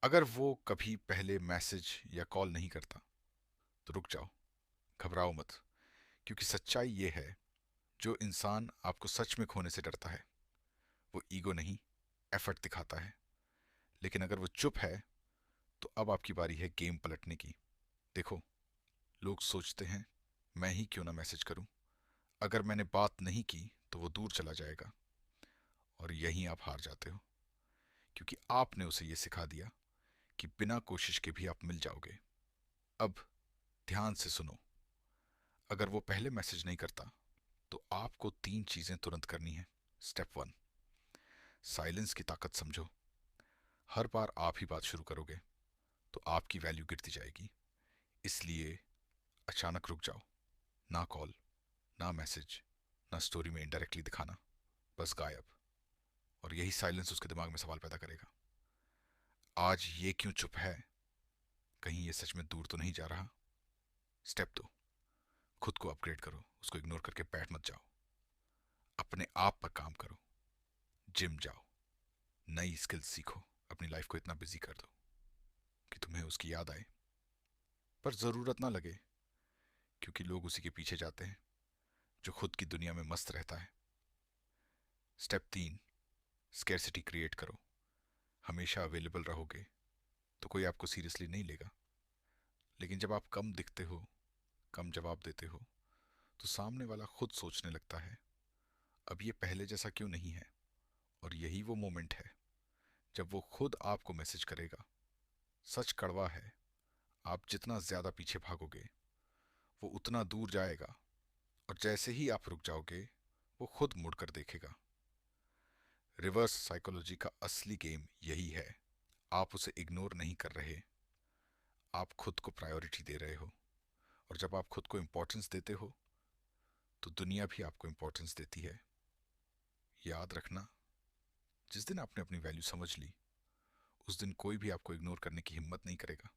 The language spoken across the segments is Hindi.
अगर वो कभी पहले मैसेज या कॉल नहीं करता तो रुक जाओ, घबराओ मत। क्योंकि सच्चाई ये है, जो इंसान आपको सच में खोने से डरता है वो ईगो नहीं, एफर्ट दिखाता है। लेकिन अगर वो चुप है तो अब आपकी बारी है गेम पलटने की। देखो, लोग सोचते हैं मैं ही क्यों ना मैसेज करूं, अगर मैंने बात नहीं की तो वो दूर चला जाएगा। और यहीं आप हार जाते हो, क्योंकि आपने उसे ये सिखा दिया कि बिना कोशिश के भी आप मिल जाओगे। अब ध्यान से सुनो, अगर वो पहले मैसेज नहीं करता तो आपको तीन चीजें तुरंत करनी है। स्टेप वन, साइलेंस की ताकत समझो। हर बार आप ही बात शुरू करोगे तो आपकी वैल्यू गिरती जाएगी। इसलिए अचानक रुक जाओ, ना कॉल, ना मैसेज, ना स्टोरी में इनडायरेक्टली दिखाना, बस गायब। और यही साइलेंस उसके दिमाग में सवाल पैदा करेगा, आज ये क्यों चुप है, कहीं ये सच में दूर तो नहीं जा रहा। स्टेप दो, खुद को अपग्रेड करो, उसको इग्नोर करके बैठ मत जाओ। अपने आप पर काम करो, जिम जाओ, नई स्किल्स सीखो, अपनी लाइफ को इतना बिजी कर दो कि तुम्हें उसकी याद आए पर ज़रूरत ना लगे। क्योंकि लोग उसी के पीछे जाते हैं जो खुद की दुनिया में मस्त रहता है। स्टेप तीन, स्केर्सिटी क्रिएट करो। हमेशा अवेलेबल रहोगे तो कोई आपको सीरियसली नहीं लेगा। लेकिन जब आप कम दिखते हो, कम जवाब देते हो, तो सामने वाला खुद सोचने लगता है अब ये पहले जैसा क्यों नहीं है। और यही वो मोमेंट है जब वो खुद आपको मैसेज करेगा। सच कड़वा है, आप जितना ज्यादा पीछे भागोगे वो उतना दूर जाएगा। और जैसे ही आप रुक जाओगे वो खुद मुड़कर देखेगा। रिवर्स साइकोलॉजी का असली गेम यही है। आप उसे इग्नोर नहीं कर रहे, आप खुद को प्रायोरिटी दे रहे हो। और जब आप खुद को इंपॉर्टेंस देते हो तो दुनिया भी आपको इंपॉर्टेंस देती है। याद रखना, जिस दिन आपने अपनी वैल्यू समझ ली उस दिन कोई भी आपको इग्नोर करने की हिम्मत नहीं करेगा।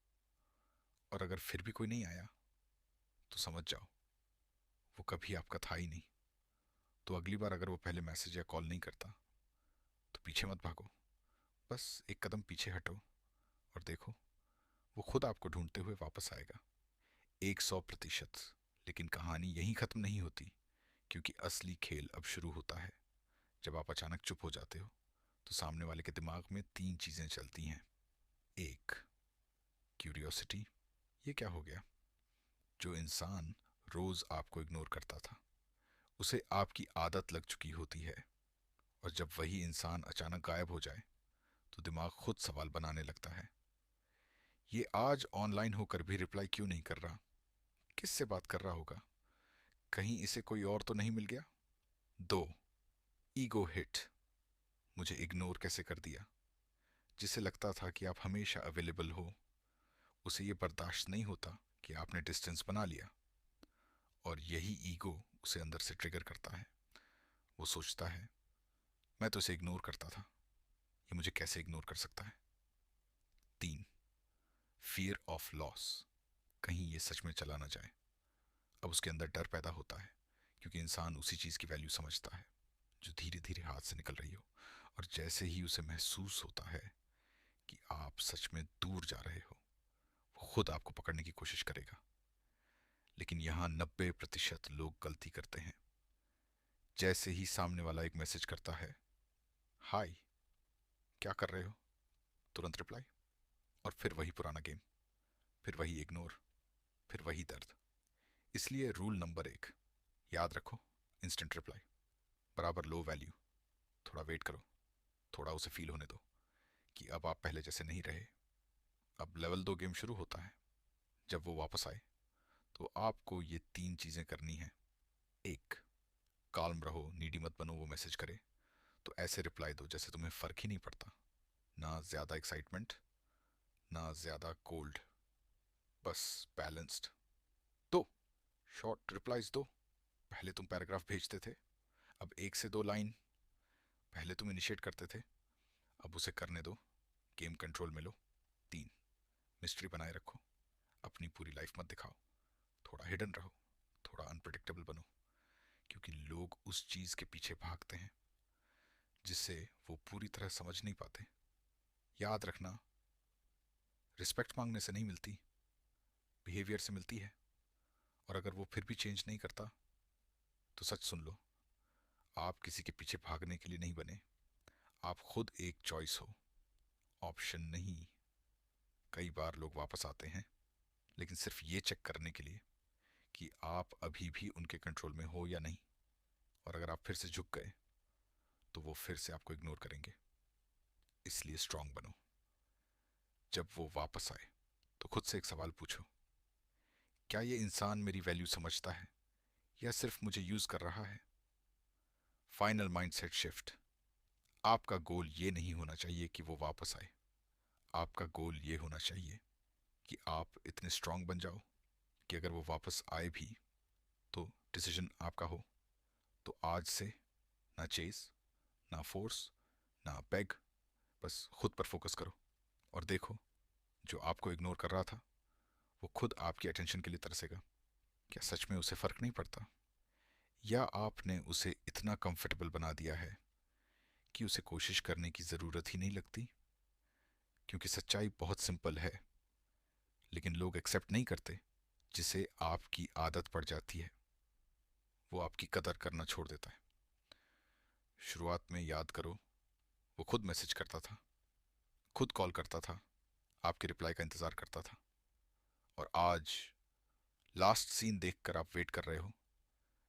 और अगर फिर भी कोई नहीं आया तो समझ जाओ वो कभी आपका था ही नहीं। तो अगली बार अगर वो पहले मैसेज या कॉल नहीं करता तो पीछे मत भागो, बस एक कदम पीछे हटो और देखो, वो खुद आपको ढूंढते हुए वापस आएगा। 100%। लेकिन कहानी यहीं खत्म नहीं होती, क्योंकि असली खेल अब शुरू होता है। जब आप अचानक चुप हो जाते हो तो सामने वाले के दिमाग में तीन चीजें चलती हैं। एक, क्यूरियोसिटी, ये क्या हो गया। जो इंसान रोज आपको इग्नोर करता था उसे आपकी आदत लग चुकी होती है। और जब वही इंसान अचानक गायब हो जाए तो दिमाग खुद सवाल बनाने लगता है, ये आज ऑनलाइन होकर भी रिप्लाई क्यों नहीं कर रहा, किससे बात कर रहा होगा, कहीं इसे कोई और तो नहीं मिल गया। दो, ईगो हिट, मुझे इग्नोर कैसे कर दिया। जिसे लगता था कि आप हमेशा अवेलेबल हो, उसे ये बर्दाश्त नहीं होता कि आपने डिस्टेंस बना लिया। और यही ईगो उसे अंदर से ट्रिगर करता है। वो सोचता है मैं तो इसे इग्नोर करता था, ये मुझे कैसे इग्नोर कर सकता है। तीन, फियर ऑफ लॉस, कहीं ये सच में चला ना जाए। अब उसके अंदर डर पैदा होता है, क्योंकि इंसान उसी चीज की वैल्यू समझता है जो धीरे धीरे हाथ से निकल रही हो। और जैसे ही उसे महसूस होता है कि आप सच में दूर जा रहे हो, वो खुद आपको पकड़ने की कोशिश करेगा। लेकिन यहाँ 90% लोग गलती करते हैं। जैसे ही सामने वाला एक मैसेज करता है, हाय, क्या कर रहे हो, तुरंत रिप्लाई। और फिर वही पुराना गेम, फिर वही इग्नोर, फिर वही दर्द। इसलिए रूल नंबर एक, याद रखो, इंस्टेंट रिप्लाई बराबर लो वैल्यू। थोड़ा वेट करो, थोड़ा उसे फील होने दो कि अब आप पहले जैसे नहीं रहे। अब लेवल 2 गेम शुरू होता है। जब वो वापस आए तो आपको ये तीन चीजें करनी है। एक, काल्म रहो, नीडी मत बनो। वो मैसेज करे तो ऐसे रिप्लाई दो जैसे तुम्हें फर्क ही नहीं पड़ता। ना ज्यादा एक्साइटमेंट, ना ज्यादा कोल्ड, बस बैलेंस्ड। दो शॉर्ट रिप्लाईज दो। पहले तुम पैराग्राफ भेजते थे, अब एक से दो लाइन। पहले तुम इनिशिएट करते थे, अब उसे करने दो। गेम कंट्रोल में लो। तीन, मिस्ट्री बनाए रखो, अपनी पूरी लाइफ मत दिखाओ। थोड़ा हिडन रहो, थोड़ा अनप्रडिक्टेबल बनो। क्योंकि लोग उस चीज के पीछे भागते हैं जिसे वो पूरी तरह समझ नहीं पाते। याद रखना, रिस्पेक्ट मांगने से नहीं मिलती, बिहेवियर से मिलती है। और अगर वो फिर भी चेंज नहीं करता तो सच सुन लो, आप किसी के पीछे भागने के लिए नहीं बने। आप खुद एक चॉइस हो, ऑप्शन नहीं। कई बार लोग वापस आते हैं, लेकिन सिर्फ ये चेक करने के लिए कि आप अभी भी उनके कंट्रोल में हो या नहीं। और अगर आप फिर से झुक गए तो वो फिर से आपको इग्नोर करेंगे। इसलिए स्ट्रांग बनो। जब वो वापस आए तो खुद से एक सवाल पूछो, क्या ये इंसान मेरी वैल्यू समझता है या सिर्फ मुझे यूज कर रहा है? Final mindset shift. आपका गोल ये नहीं होना चाहिए कि वो वापस आए। आपका गोल ये होना चाहिए कि आप इतने स्ट्रांग बन जाओ कि अगर वो वापस आए भी तो डिसीजन आपका हो। तो आज से ना चेस, ना फोर्स, ना बेग, बस खुद पर फोकस करो। और देखो, जो आपको इग्नोर कर रहा था वो खुद आपकी अटेंशन के लिए तरसेगा। क्या सच में उसे फर्क नहीं पड़ता, या आपने उसे इतना कंफर्टेबल बना दिया है कि उसे कोशिश करने की जरूरत ही नहीं लगती? क्योंकि सच्चाई बहुत सिंपल है, लेकिन लोग एक्सेप्ट नहीं करते। जिसे आपकी आदत पड़ जाती है वो आपकी कदर करना छोड़ देता है। शुरुआत में याद करो, वो खुद मैसेज करता था, खुद कॉल करता था, आपके रिप्लाई का इंतजार करता था। और आज लास्ट सीन देखकर आप वेट कर रहे हो,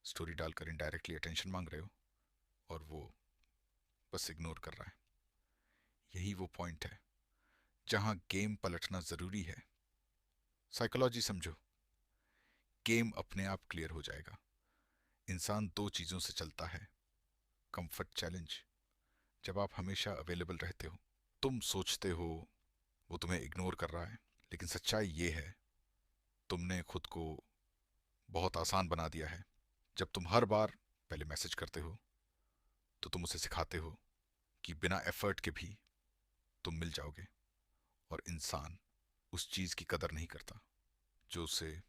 स्टोरी डालकर इनडायरेक्टली अटेंशन मांग रहे हो, और वो बस इग्नोर कर रहा है। यही वो पॉइंट है जहां गेम पलटना जरूरी है। साइकोलॉजी समझो, गेम अपने आप क्लियर हो जाएगा। इंसान दो चीजों से चलता है, कंफर्ट चैलेंज। जब आप हमेशा अवेलेबल रहते हो, तुम सोचते हो वो तुम्हें इग्नोर कर रहा है, लेकिन सच्चाई ये है तुमने खुद को बहुत आसान बना दिया है। जब तुम हर बार पहले मैसेज करते हो तो तुम उसे सिखाते हो कि बिना एफर्ट के भी तुम मिल जाओगे। और इंसान उस चीज की कदर नहीं करता जो उसे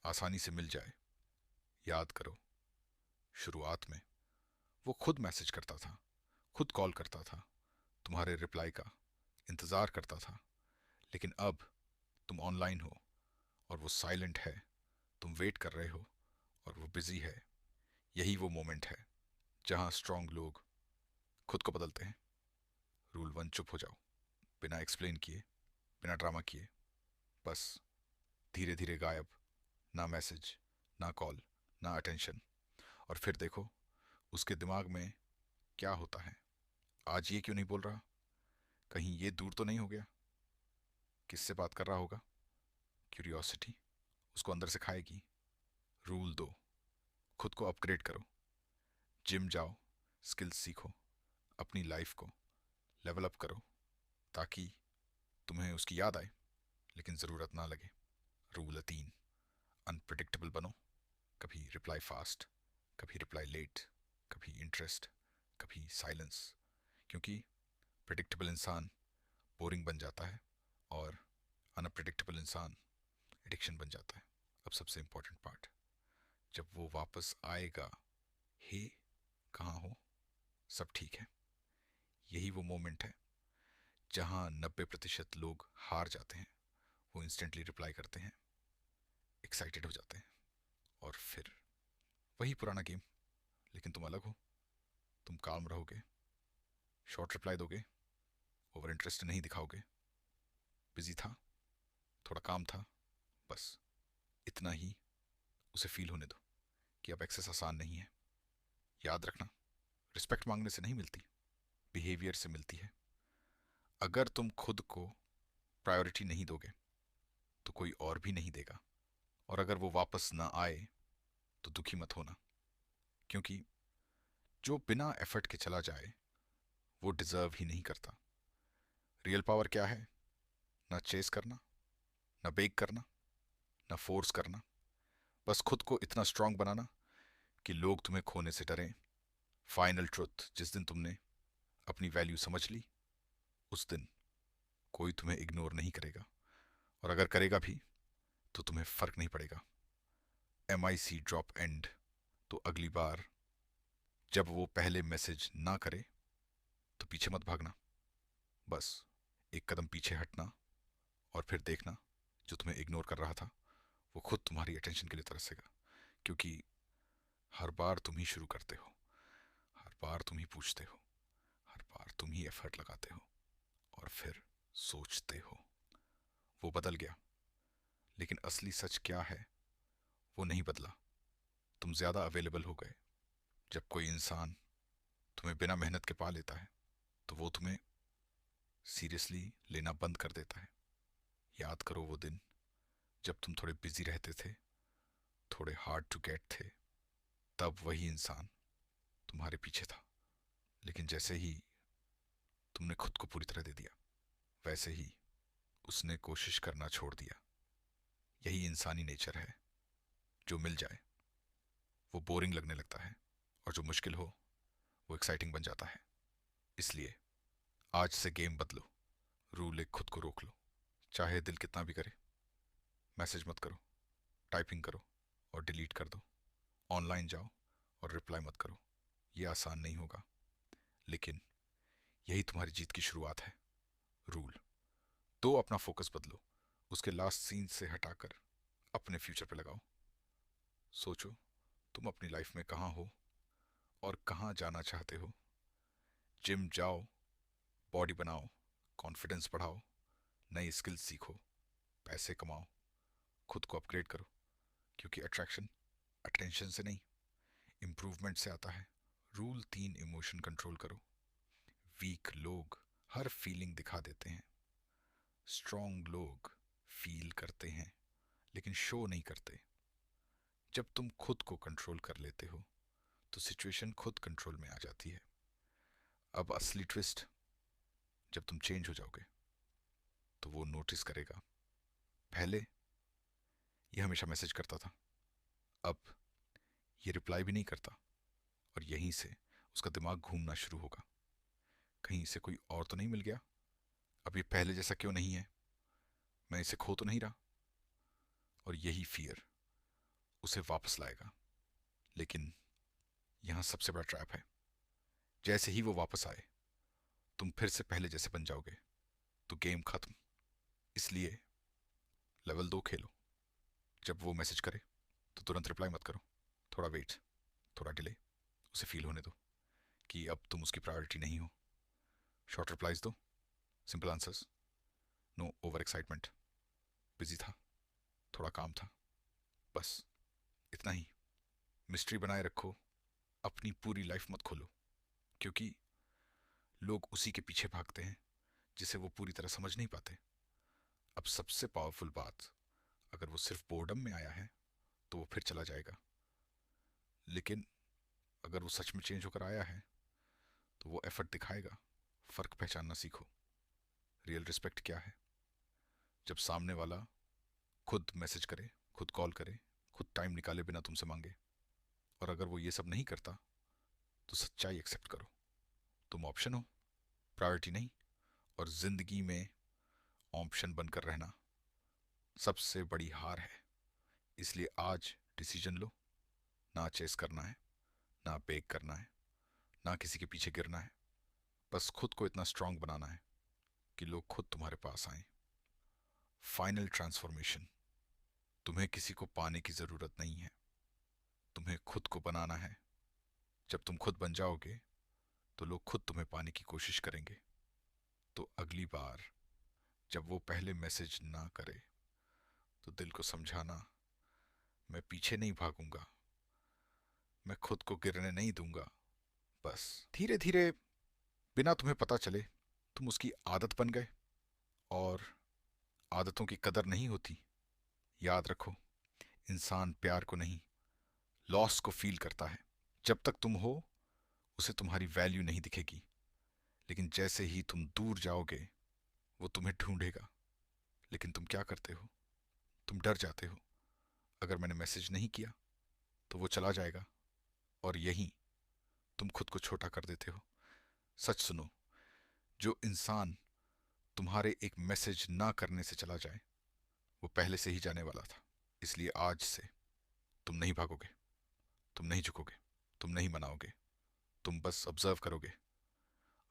आसानी से मिल जाए। याद करो, शुरुआत में वो खुद मैसेज करता था, खुद कॉल करता था, तुम्हारे रिप्लाई का इंतजार करता था। लेकिन अब तुम ऑनलाइन हो और वो साइलेंट है, तुम वेट कर रहे हो और वो बिजी है। यही वो मोमेंट है जहां स्ट्रांग लोग खुद को बदलते हैं। रूल वन, चुप हो जाओ, बिना एक्सप्लेन किए, बिना ड्रामा किए, बस धीरे धीरे गायब। ना मैसेज, ना कॉल, ना अटेंशन। और फिर देखो उसके दिमाग में क्या होता है। आज ये क्यों नहीं बोल रहा? कहीं ये दूर तो नहीं हो गया? किससे बात कर रहा होगा? क्यूरियोसिटी उसको अंदर से खाएगी। रूल दो, खुद को अपग्रेड करो। जिम जाओ, स्किल्स सीखो, अपनी लाइफ को लेवल अप करो, ताकि तुम्हें उसकी याद आए लेकिन ज़रूरत ना लगे। रूल तीन, अनप्रिडिक्टेबल बनो। कभी रिप्लाई फास्ट, कभी रिप्लाई लेट, कभी इंटरेस्ट, कभी साइलेंस। क्योंकि प्रिडिक्टेबल इंसान बोरिंग बन जाता है और अनप्रिडिक्टेबल इंसान एडिक्शन बन जाता है। अब सबसे इंपॉर्टेंट पार्ट, जब वो वापस आएगा, हे कहाँ हो, सब ठीक है। यही वो मोमेंट है जहां 90% लोग हार जाते हैं। वो इंस्टेंटली रिप्लाई करते हैं, एक्साइटेड हो जाते हैं, और फिर वही पुराना गेम। लेकिन तुम अलग हो, तुम काम रहोगे, शॉर्ट रिप्लाई दोगे, ओवर इंटरेस्ट नहीं दिखाओगे। बिजी था, थोड़ा काम था, बस इतना ही उसे फील होने दो कि अब एक्सेस आसान नहीं है। याद रखना, रिस्पेक्ट मांगने से नहीं मिलती, बिहेवियर से मिलती है। अगर तुम खुद को प्रायोरिटी नहीं दोगे तो कोई और भी नहीं देगा। और अगर वो वापस ना आए तो दुखी मत होना, क्योंकि जो बिना एफर्ट के चला जाए वो डिजर्व ही नहीं करता। रियल पावर क्या है? ना चेस करना, ना बेग करना, ना फोर्स करना, बस खुद को इतना स्ट्रांग बनाना कि लोग तुम्हें खोने से डरें। फाइनल ट्रुथ, जिस दिन तुमने अपनी वैल्यू समझ ली, उस दिन कोई तुम्हें इग्नोर नहीं करेगा। और अगर करेगा भी तो तुम्हें फर्क नहीं पड़ेगा। MIC drop and. तो अगली बार जब वो पहले मैसेज ना करे तो पीछे मत भागना, बस एक कदम पीछे हटना और फिर देखना, जो तुम्हें इग्नोर कर रहा था वो खुद तुम्हारी अटेंशन के लिए तरसेगा, क्योंकि हर बार तुम ही शुरू करते हो, हर बार तुम ही पूछते हो, हर बार तुम ही एफर्ट लगाते हो और फिर सोचते हो। वो बदल गया, लेकिन असली सच क्या है वो नहीं बदला। तुम ज्यादा अवेलेबल हो गए। जब कोई इंसान तुम्हें बिना मेहनत के पा लेता है तो वो तुम्हें सीरियसली लेना बंद कर देता है। याद करो वो दिन जब तुम थोड़े बिजी रहते थे, थोड़े हार्ड टू गेट थे, तब वही इंसान तुम्हारे पीछे था। लेकिन जैसे ही तुमने खुद को पूरी तरह दे दिया, वैसे ही उसने कोशिश करना छोड़ दिया। यही इंसानी नेचर है। जो मिल जाए वो बोरिंग लगने लगता है, और जो मुश्किल हो वो एक्साइटिंग बन जाता है। इसलिए आज से गेम बदलो। रूल एक, खुद को रोक लो। चाहे दिल कितना भी करे, मैसेज मत करो, टाइपिंग करो और डिलीट कर दो। ऑनलाइन जाओ और रिप्लाई मत करो। ये आसान नहीं होगा, लेकिन यही तुम्हारी जीत की शुरुआत है। रूल दो, अपना फोकस बदलो। उसके लास्ट सीन से हटाकर अपने फ्यूचर पे लगाओ। सोचो तुम अपनी लाइफ में कहाँ हो और कहाँ जाना चाहते हो। जिम जाओ, बॉडी बनाओ, कॉन्फिडेंस बढ़ाओ, नई स्किल्स सीखो, पैसे कमाओ, खुद को अपग्रेड करो, क्योंकि अट्रैक्शन अटेंशन से नहीं, इम्प्रूवमेंट से आता है। रूल तीन, इमोशन कंट्रोल करो। वीक लोग हर फीलिंग दिखा देते हैं, स्ट्रॉन्ग लोग फील करते हैं लेकिन शो नहीं करते। जब तुम खुद को कंट्रोल कर लेते हो तो सिचुएशन खुद कंट्रोल में आ जाती है। अब असली ट्विस्ट, जब तुम चेंज हो जाओगे तो वो नोटिस करेगा। पहले ये हमेशा मैसेज करता था, अब ये रिप्लाई भी नहीं करता, और यहीं से उसका दिमाग घूमना शुरू होगा। कहीं इसे कोई और तो नहीं मिल गया, अब ये पहले जैसा क्यों नहीं है, मैं इसे खो तो नहीं रहा। और यही फियर उसे वापस लाएगा। लेकिन यहाँ सबसे बड़ा ट्रैप है, जैसे ही वो वापस आए तुम फिर से पहले जैसे बन जाओगे तो गेम खत्म। इसलिए लेवल 2 खेलो। जब वो मैसेज करे तो तुरंत रिप्लाई मत करो, थोड़ा वेट, थोड़ा डिले, उसे फील होने दो कि अब तुम उसकी प्रायोरिटी नहीं हो। शॉर्ट रिप्लाईज दो, simple answers, no over excitement. Busy था, थोड़ा काम था, बस इतना ही। मिस्ट्री बनाए रखो, अपनी पूरी लाइफ मत खोलो, क्योंकि लोग उसी के पीछे भागते हैं जिसे वो पूरी तरह समझ नहीं पाते। अब सबसे पावरफुल बात, अगर वो सिर्फ बोर्डम में आया है तो वो फिर चला जाएगा, लेकिन अगर वो सच में चेंज होकर आया है तो वो एफर्ट दिखाएगा। फर्क पहचानना सीखो। रियल रिस्पेक्ट क्या है? जब सामने वाला खुद मैसेज करे, खुद कॉल करे, खुद टाइम निकाले बिना तुमसे मांगे। और अगर वो ये सब नहीं करता तो सच्चाई एक्सेप्ट करो। तुम ऑप्शन हो, प्रायोरिटी नहीं। और जिंदगी में ऑप्शन बनकर रहना सबसे बड़ी हार है। इसलिए आज डिसीजन लो। ना चेस करना है, ना बेग करना है, ना किसी के पीछे गिरना है। बस खुद को इतना स्ट्रांग बनाना है कि लोग खुद तुम्हारे पास आए। फाइनल ट्रांसफॉर्मेशन, तुम्हें किसी को पाने की जरूरत नहीं है, तुम्हें खुद को बनाना है। जब तुम खुद बन जाओगे तो लोग खुद तुम्हें पाने की कोशिश करेंगे। तो अगली बार जब वो पहले मैसेज ना करे तो दिल को समझाना, मैं पीछे नहीं भागूंगा, मैं खुद को गिरने नहीं दूंगा। बस धीरे धीरे, बिना तुम्हें पता चले, तुम उसकी आदत बन गए। और आदतों की कदर नहीं होती। याद रखो, इंसान प्यार को नहीं, लॉस को फील करता है। जब तक तुम हो उसे तुम्हारी वैल्यू नहीं दिखेगी, लेकिन जैसे ही तुम दूर जाओगे वो तुम्हें ढूंढेगा। लेकिन तुम क्या करते हो? तुम डर जाते हो, अगर मैंने मैसेज नहीं किया तो वो चला जाएगा, और यहीं तुम खुद को छोटा कर देते हो। सच सुनो, जो इंसान तुम्हारे एक मैसेज ना करने से चला जाए वो पहले से ही जाने वाला था। इसलिए आज से तुम नहीं भागोगे, तुम नहीं झुकोगे, तुम नहीं मनाओगे, तुम बस ऑब्जर्व करोगे।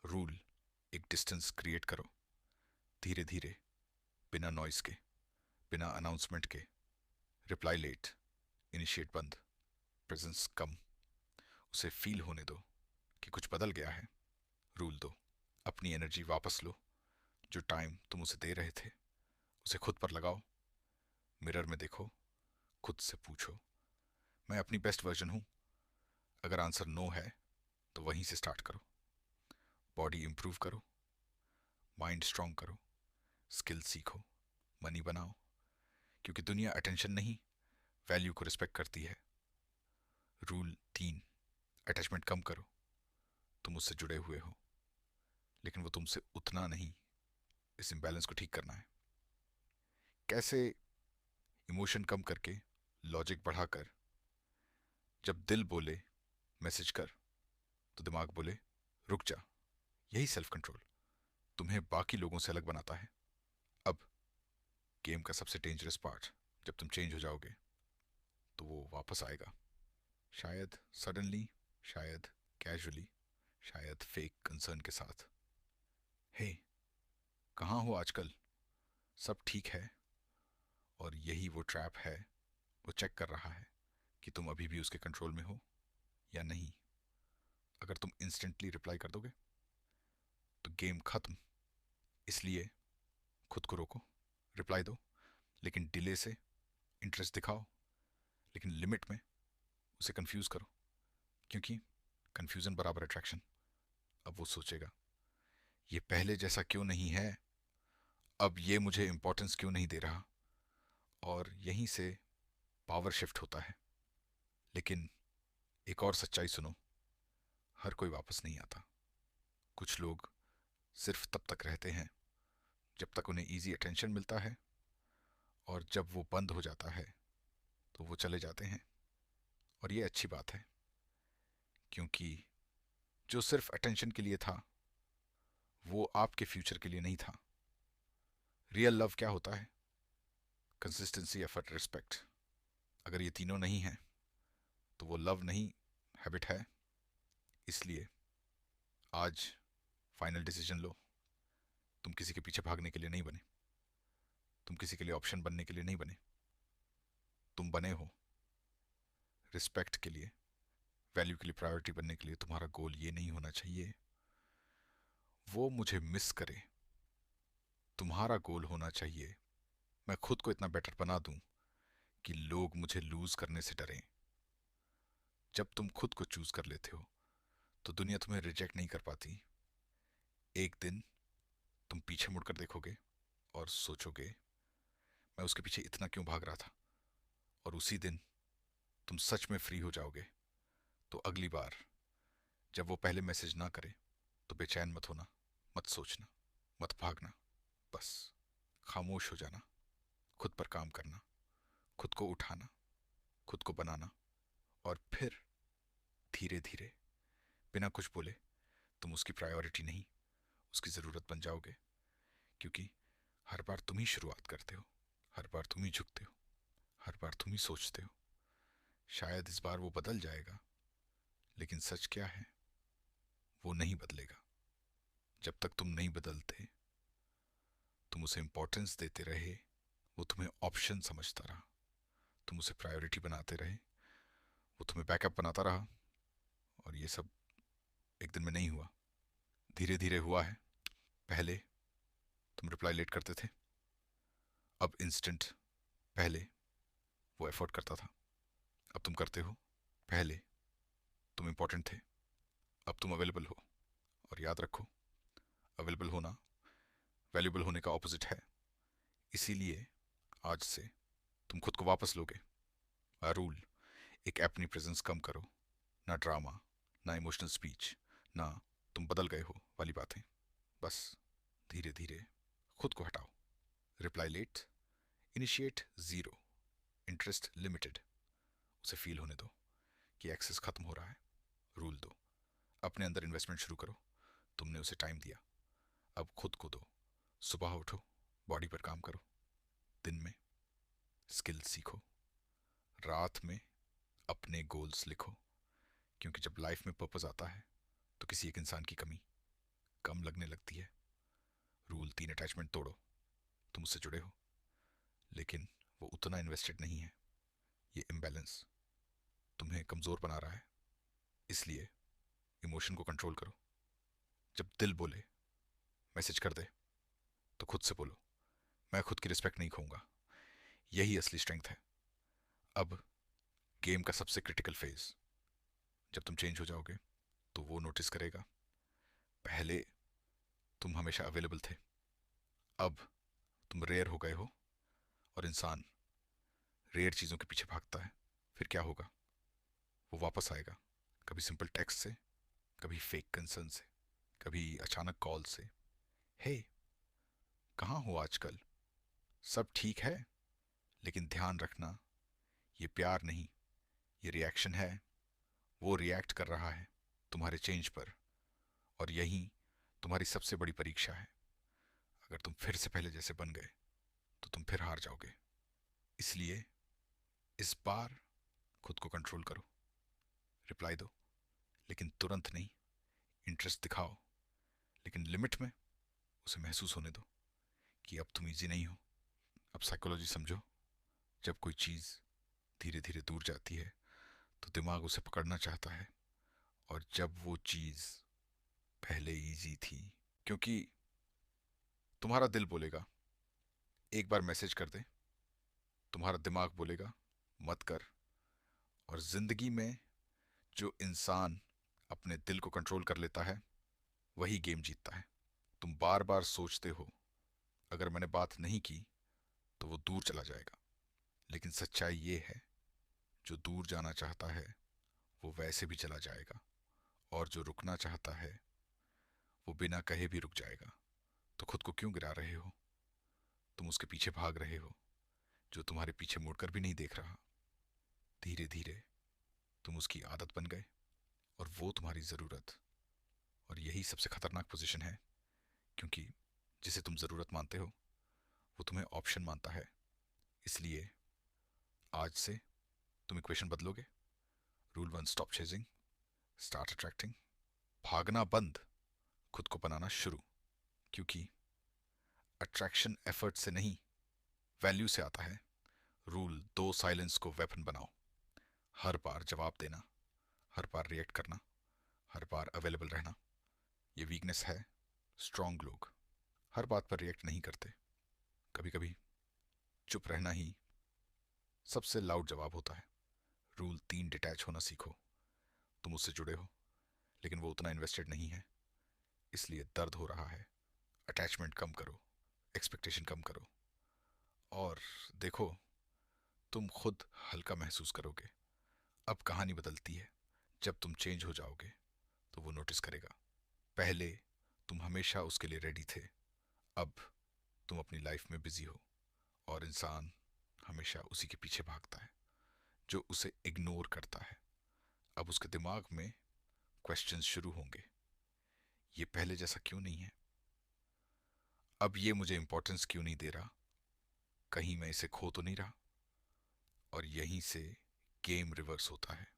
रूल एक, डिस्टेंस क्रिएट करो, धीरे धीरे, बिना नॉइस के, बिना अनाउंसमेंट के। रिप्लाई लेट, इनिशिएट बंद, प्रेजेंस कम। उसे फील होने दो कि कुछ बदल गया है। रूल दो, अपनी एनर्जी वापस लो। जो टाइम तुम उसे दे रहे थे उसे खुद पर लगाओ। मिरर में देखो, खुद से पूछो, मैं अपनी बेस्ट वर्जन हूँ? अगर आंसर नो है तो वहीं से स्टार्ट करो। बॉडी इंप्रूव करो, माइंड स्ट्रांग करो, स्किल सीखो, मनी बनाओ। क्योंकि दुनिया अटेंशन नहीं, वैल्यू को रिस्पेक्ट करती है। रूल 3, अटैचमेंट कम करो। तुम उससे जुड़े हुए हो, लेकिन वो तुमसे उतना नहीं। इस इम्बैलेंस को ठीक करना है। कैसे? इमोशन कम करके, लॉजिक बढ़ाकर। जब दिल बोले मैसेज कर, तो दिमाग बोले रुक जा। यही सेल्फ कंट्रोल तुम्हें बाकी लोगों से अलग बनाता है। अब गेम का सबसे डेंजरस पार्ट, जब तुम चेंज हो जाओगे तो वो वापस आएगा। शायद सडनली, शायद कैजुअली, शायद फेक कंसर्न के साथ। हे, कहाँ हो आजकल? सब ठीक है? और यही वो ट्रैप है। वो चेक कर रहा है कि तुम अभी भी उसके कंट्रोल में हो या नहीं। अगर तुम इंस्टेंटली रिप्लाई कर दोगे तो गेम खत्म। इसलिए खुद को रोको, रिप्लाई दो, लेकिन डिले से। इंटरेस्ट दिखाओ, लेकिन लिमिट में। उसे कंफ्यूज करो, क्योंकि कंफ्यूजन बराबर अट्रैक्शन। अब वो सोचेगा, ये पहले जैसा क्यों नहीं है, अब ये मुझे इंपॉर्टेंस क्यों नहीं दे रहा। और यहीं से पावर शिफ्ट होता है। लेकिन एक और सच्चाई सुनो, हर कोई वापस नहीं आता। कुछ लोग सिर्फ तब तक रहते हैं जब तक उन्हें इजी अटेंशन मिलता है, और जब वो बंद हो जाता है तो वो चले जाते हैं। और ये अच्छी बात है, क्योंकि जो सिर्फ अटेंशन के लिए था वो आपके फ्यूचर के लिए नहीं था। रियल लव क्या होता है? Consistency, effort, respect. अगर ये तीनों नहीं है तो वो लव नहीं, हैबिट है। इसलिए आज फाइनल डिसीजन लो। तुम किसी के पीछे भागने के लिए नहीं बने। तुम किसी के लिए ऑप्शन बनने के लिए नहीं बने। तुम बने हो रिस्पेक्ट के लिए, वैल्यू के लिए, प्रायोरिटी बनने के लिए। तुम्हारा गोल ये नहीं होना चाहिए वो मुझे मिस करे। तुम्हारा गोल होना चाहिए मैं खुद को इतना बेटर बना दूं कि लोग मुझे लूज करने से डरें। जब तुम खुद को चूज कर लेते हो तो दुनिया तुम्हें रिजेक्ट नहीं कर पाती। एक दिन तुम पीछे मुड़कर देखोगे और सोचोगे, मैं उसके पीछे इतना क्यों भाग रहा था। और उसी दिन तुम सच में फ्री हो जाओगे। तो अगली बार जब वो पहले मैसेज ना करे तो बेचैन मत होना, मत सोचना, मत भागना। बस खामोश हो जाना, खुद पर काम करना, खुद को उठाना, खुद को बनाना। और फिर धीरे धीरे, बिना कुछ बोले, तुम उसकी प्रायोरिटी नहीं, उसकी ज़रूरत बन जाओगे। क्योंकि हर बार तुम ही शुरुआत करते हो, हर बार तुम ही झुकते हो, हर बार तुम ही सोचते हो। शायद इस बार वो बदल जाएगा, लेकिन सच क्या है, वो नहीं बदलेगा। जब तक तुम नहीं बदलते, तुम उसे इंपॉर्टेंस देते रहे, वो तुम्हें ऑप्शन समझता रहा। तुम उसे प्रायोरिटी बनाते रहे, वो तुम्हें बैकअप बनाता रहा। और ये सब एक दिन में नहीं हुआ, धीरे धीरे हुआ है। पहले तुम रिप्लाई लेट करते थे, अब इंस्टेंट। पहले वो एफर्ट करता था, अब तुम करते हो। पहले तुम इंपॉर्टेंट थे, अब तुम अवेलेबल हो। और याद रखो, अवेलेबल होना वैल्यूबल होने का ऑपोजिट है। इसीलिए आज से तुम खुद को वापस लोगे। रूल, एक अपनी प्रेजेंस कम करो। ना ड्रामा, ना इमोशनल स्पीच, ना तुम बदल गए हो वाली बातें। बस धीरे धीरे खुद को हटाओ। Reply late, initiate zero, interest limited. उसे फील होने दो कि एक्सेस खत्म हो रहा है। रूल दो, अपने अंदर इन्वेस्टमेंट शुरू करो। तुमने उसे टाइम दिया, अब खुद को दो। सुबह उठो, बॉडी पर काम करो। दिन में स्किल सीखो, रात में अपने गोल्स लिखो। क्योंकि जब लाइफ में पर्पस आता है तो किसी एक इंसान की कमी कम लगने लगती है। रूल 3, अटैचमेंट तोड़ो। तुम उससे जुड़े हो, लेकिन वो उतना इन्वेस्टेड नहीं है। ये इम्बैलेंस तुम्हें कमज़ोर बना रहा है। इसलिए इमोशन को कंट्रोल करो। जब दिल बोले मैसेज कर दे, तो खुद से बोलो, मैं खुद की रिस्पेक्ट नहीं खोऊंगा। यही असली स्ट्रेंथ है। अब गेम का सबसे क्रिटिकल फेज, जब तुम चेंज हो जाओगे तो वो नोटिस करेगा। पहले तुम हमेशा अवेलेबल थे, अब तुम रेयर हो गए हो। और इंसान रेयर चीज़ों के पीछे भागता है। फिर क्या होगा? वो वापस आएगा, कभी सिंपल टेक्स्ट से, कभी फेक कंसर्न से, कभी अचानक कॉल से। हे, कहाँ हो आजकल? सब ठीक है? लेकिन ध्यान रखना, ये प्यार नहीं, ये रिएक्शन है। वो रिएक्ट कर रहा है तुम्हारे चेंज पर। और यही तुम्हारी सबसे बड़ी परीक्षा है। अगर तुम फिर से पहले जैसे बन गए तो तुम फिर हार जाओगे। इसलिए इस बार खुद को कंट्रोल करो। रिप्लाई दो, लेकिन तुरंत नहीं। इंटरेस्ट दिखाओ, लेकिन लिमिट में। उसे महसूस होने दो कि अब तुम इजी नहीं हो। अब साइकोलॉजी समझो। जब कोई चीज़ धीरे धीरे दूर जाती है तो दिमाग उसे पकड़ना चाहता है। और जब वो चीज़ पहले इजी थी, क्योंकि तुम्हारा दिल बोलेगा एक बार मैसेज कर दे, तुम्हारा दिमाग बोलेगा मत कर। और जिंदगी में जो इंसान अपने दिल को कंट्रोल कर लेता है वही गेम जीतता है। तुम बार बार सोचते हो अगर मैंने बात नहीं की तो वो दूर चला जाएगा, लेकिन सच्चाई ये है, जो दूर जाना चाहता है वो वैसे भी चला जाएगा। और जो रुकना चाहता है वो बिना कहे भी रुक जाएगा। तो खुद को क्यों गिरा रहे हो? तुम उसके पीछे भाग रहे हो जो तुम्हारे पीछे मुड़कर भी नहीं देख रहा। धीरे धीरे तुम उसकी आदत बन गए और वो तुम्हारी ज़रूरत। और यही सबसे खतरनाक पोजीशन है, क्योंकि जिसे तुम ज़रूरत मानते हो वो तुम्हें ऑप्शन मानता है। इसलिए आज से तुम इक्वेशन बदलोगे। Rule one, stop chasing, start attracting. भागना बंद, खुद को बनाना शुरू। क्योंकि अट्रैक्शन एफर्ट से नहीं, वैल्यू से आता है। रूल दो, साइलेंस को वेपन बनाओ। हर बार जवाब देना, हर बार रिएक्ट करना, हर बार अवेलेबल रहना। ये वीकनेस है। स्ट्रांग लोग हर बात पर रिएक्ट नहीं करते। कभी कभी चुप रहना ही सबसे लाउड जवाब होता है। रूल तीन, डिटैच होना सीखो। तुम उससे जुड़े हो, लेकिन वो उतना इन्वेस्टेड नहीं है, इसलिए दर्द हो रहा है। अटैचमेंट कम करो, एक्सपेक्टेशन कम करो, और देखो, तुम खुद हल्का महसूस करोगे। अब कहानी बदलती है। जब तुम चेंज हो जाओगे तो वो नोटिस करेगा। पहले तुम हमेशा उसके लिए रेडी थे, अब तुम अपनी लाइफ में बिजी हो। और इंसान हमेशा उसी के पीछे भागता है जो उसे इग्नोर करता है। अब उसके दिमाग में क्वेश्चंस शुरू होंगे, ये पहले जैसा क्यों नहीं है? अब ये मुझे इंपॉर्टेंस क्यों नहीं दे रहा? कहीं मैं इसे खो तो नहीं रहा? और यहीं से गेम रिवर्स होता है।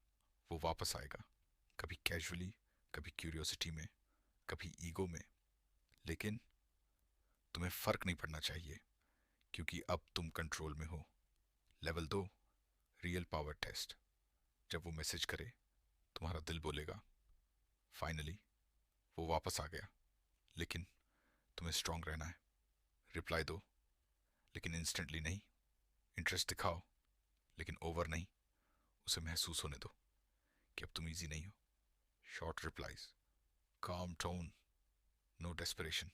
वो वापस आएगा, कभी कैजुअली, कभी क्यूरियोसिटी में, कभी ईगो में। लेकिन तुम्हें फर्क नहीं पड़ना चाहिए, क्योंकि अब तुम कंट्रोल में हो। लेवल दो, रियल पावर टेस्ट। जब वो मैसेज करे, तुम्हारा दिल बोलेगा फाइनली वो वापस आ गया। लेकिन तुम्हें स्ट्रांग रहना है। रिप्लाई दो, लेकिन इंस्टेंटली नहीं। इंटरेस्ट दिखाओ, लेकिन ओवर नहीं। उसे महसूस होने दो कि अब तुम इजी नहीं हो। शॉर्ट रिप्लाईज, काम टोन, नो डेस्परेशन।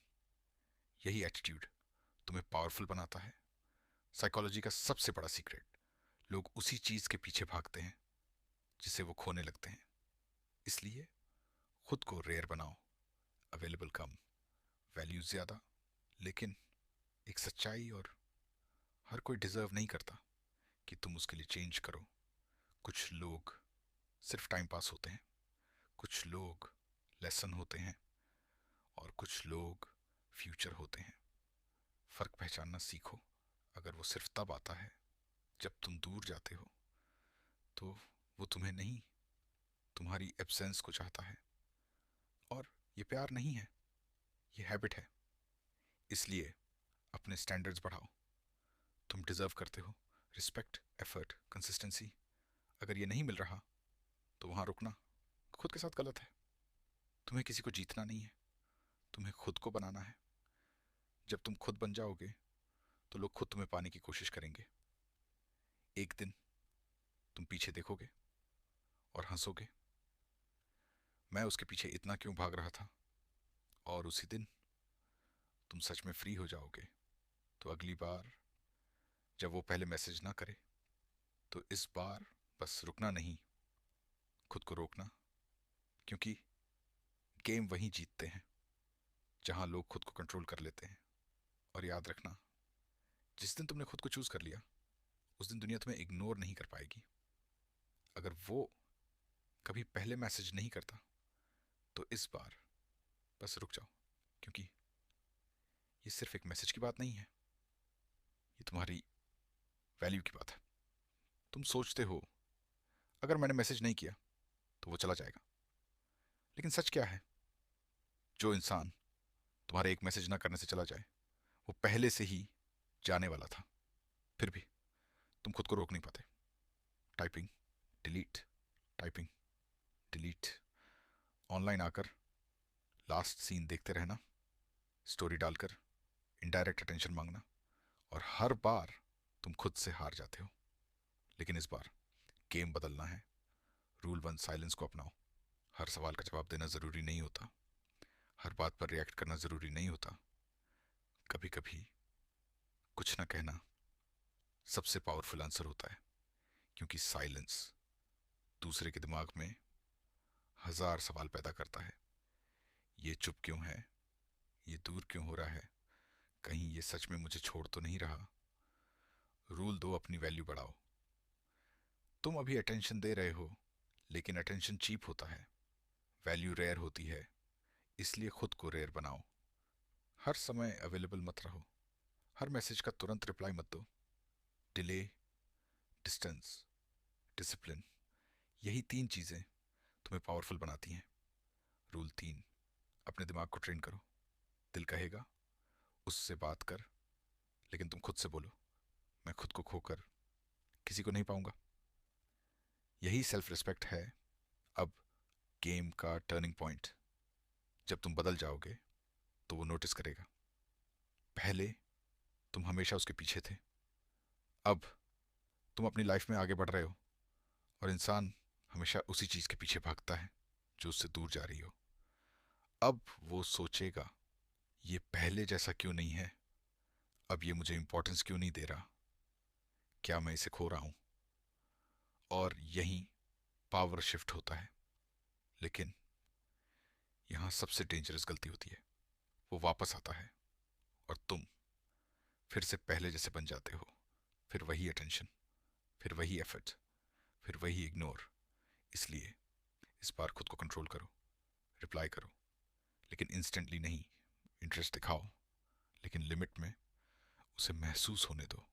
यही एटीट्यूड तुम्हें पावरफुल बनाता है। साइकोलॉजी का सबसे बड़ा सीक्रेट, लोग उसी चीज के पीछे भागते हैं जिसे वो खोने लगते हैं। इसलिए खुद को रेयर बनाओ, अवेलेबल कम, वैल्यू ज्यादा। लेकिन एक सच्चाई और, हर कोई डिजर्व नहीं करता कि तुम उसके लिए चेंज करो। कुछ लोग सिर्फ टाइम पास होते हैं, कुछ लोग लेसन होते हैं, और कुछ लोग फ्यूचर होते हैं। फर्क पहचानना सीखो। अगर वो सिर्फ तब आता है जब तुम दूर जाते हो, तो वो तुम्हें नहीं, तुम्हारी एब्सेंस को चाहता है। और ये प्यार नहीं है, ये हैबिट है। इसलिए अपने स्टैंडर्ड्स बढ़ाओ। तुम डिजर्व करते हो रिस्पेक्ट, एफर्ट, कंसिस्टेंसी। अगर ये नहीं मिल रहा तो वहाँ रुकना खुद के साथ गलत है। तुम्हें किसी को जीतना नहीं है, तुम्हें खुद को बनाना है। जब तुम खुद बन जाओगे तो लोग खुद तुम्हें पाने की कोशिश करेंगे। एक दिन तुम पीछे देखोगे और हंसोगे, मैं उसके पीछे इतना क्यों भाग रहा था। और उसी दिन तुम सच में फ्री हो जाओगे। तो अगली बार जब वो पहले मैसेज ना करे तो इस बार बस रुकना नहीं, खुद को रोकना। क्योंकि गेम वहीं जीतते हैं जहां लोग खुद को कंट्रोल कर लेते हैं। और याद रखना, जिस दिन तुमने खुद को चूज कर लिया उस दिन दुनिया तुम्हें इग्नोर नहीं कर पाएगी। अगर वो कभी पहले मैसेज नहीं करता तो इस बार बस रुक जाओ। क्योंकि ये सिर्फ एक मैसेज की बात नहीं है, ये तुम्हारी वैल्यू की बात है। तुम सोचते हो अगर मैंने मैसेज नहीं किया तो वो चला जाएगा, लेकिन सच क्या है? जो इंसान तुम्हारे एक मैसेज ना करने से चला जाए वो पहले से ही जाने वाला था। फिर भी तुम खुद को रोक नहीं पाते। Typing delete, typing delete, online आकर लास्ट सीन देखते रहना, स्टोरी डालकर इनडायरेक्ट अटेंशन मांगना। और हर बार तुम खुद से हार जाते हो। लेकिन इस बार गेम बदलना है। रूल वन, साइलेंस को अपनाओ। हर सवाल का जवाब देना जरूरी नहीं होता, हर बात पर रिएक्ट करना जरूरी नहीं होता। कभी कभी कुछ ना कहना सबसे पावरफुल आंसर होता है। क्योंकि साइलेंस दूसरे के दिमाग में हजार सवाल पैदा करता है। ये चुप क्यों है, ये दूर क्यों हो रहा है, कहीं ये सच में मुझे छोड़ तो नहीं रहा। रूल दो, अपनी वैल्यू बढ़ाओ। तुम अभी अटेंशन दे रहे हो, लेकिन अटेंशन चीप होता है, वैल्यू रेयर होती है। इसलिए खुद को रेयर बनाओ। हर समय अवेलेबल मत रहो, हर मैसेज का तुरंत रिप्लाई मत दो। डिले, डिस्टेंस, डिसिप्लिन, यही तीन चीजें तुम्हें पावरफुल बनाती हैं। रूल तीन, अपने दिमाग को ट्रेन करो। दिल कहेगा उससे बात कर, लेकिन तुम खुद से बोलो मैं खुद को खोकर किसी को नहीं पाऊंगा। यही सेल्फ रिस्पेक्ट है। अब गेम का टर्निंग पॉइंट, जब तुम बदल जाओगे तो वो नोटिस करेगा। पहले तुम हमेशा उसके पीछे थे, अब तुम अपनी लाइफ में आगे बढ़ रहे हो। और इंसान हमेशा उसी चीज के पीछे भागता है जो उससे दूर जा रही हो। अब वो सोचेगा ये पहले जैसा क्यों नहीं है, अब ये मुझे इंपॉर्टेंस क्यों नहीं दे रहा, क्या मैं इसे खो रहा हूं। और यहीं पावर शिफ्ट होता है। लेकिन यहां सबसे डेंजरस गलती होती है, वो वापस आता है और तुम फिर से पहले जैसे बन जाते हो। फिर वही अटेंशन, फिर वही एफर्ट, फिर वही इग्नोर। इसलिए इस बार खुद को कंट्रोल करो, रिप्लाई करो, लेकिन इंस्टेंटली नहीं। इंटरेस्ट दिखाओ, लेकिन लिमिट में। उसे महसूस होने दो।